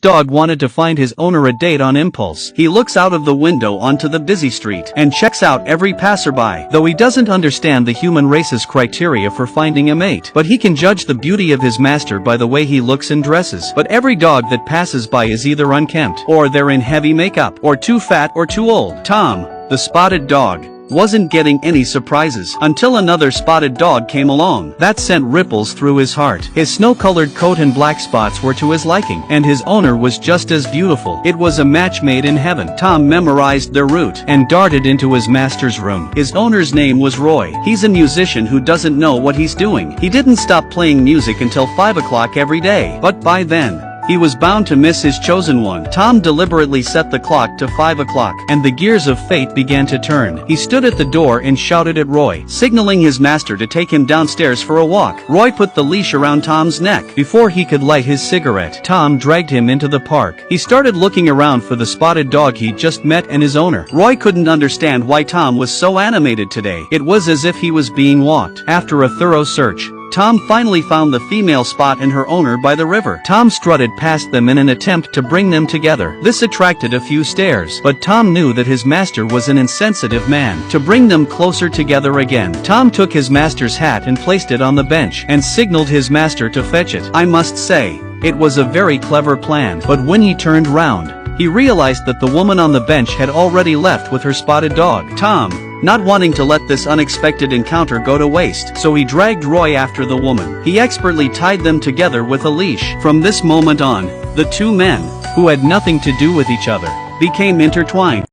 dog wanted to find his owner a date on impulse. He looks out of the window onto the busy street and checks out every passerby, though he doesn't understand the human race's criteria for finding a mate. But he can judge the beauty of his master by the way he looks and dresses. But every dog that passes by is either unkempt, or they're in heavy makeup, or too fat or too old. Tom, the spotted dog, wasn't getting any surprises until another spotted dog came along. That sent ripples through his heart. His snow-colored coat and black spots were to his liking, and his owner was just as beautiful. It was a match made in heaven. Tom memorized their route and darted into his master's room. His owner's name was Roy. He's a musician who doesn't know what he's doing. He didn't stop playing music until 5 o'clock every day, but by then, he was bound to miss his chosen one. Tom deliberately set the clock to 5 o'clock, and the gears of fate began to turn. He stood at the door and shouted at Roy, signaling his master to take him downstairs for a walk. Roy put the leash around Tom's neck. Before he could light his cigarette, Tom dragged him into the park. He started looking around for the spotted dog he'd just met and his owner. Roy couldn't understand why Tom was so animated today. It was as if he was being walked. After a thorough search, Tom finally found the female spot and her owner by the river. Tom strutted past them in an attempt to bring them together. This attracted a few stares, but Tom knew that his master was an insensitive man. To bring them closer together again, Tom took his master's hat and placed it on the bench, and signaled his master to fetch it. I must say, it was a very clever plan, but when he turned round, he realized that the woman on the bench had already left with her spotted dog. Tom, not wanting to let this unexpected encounter go to waste, so he dragged Roy after the woman. He expertly tied them together with a leash. From this moment on, the two men, who had nothing to do with each other, became intertwined.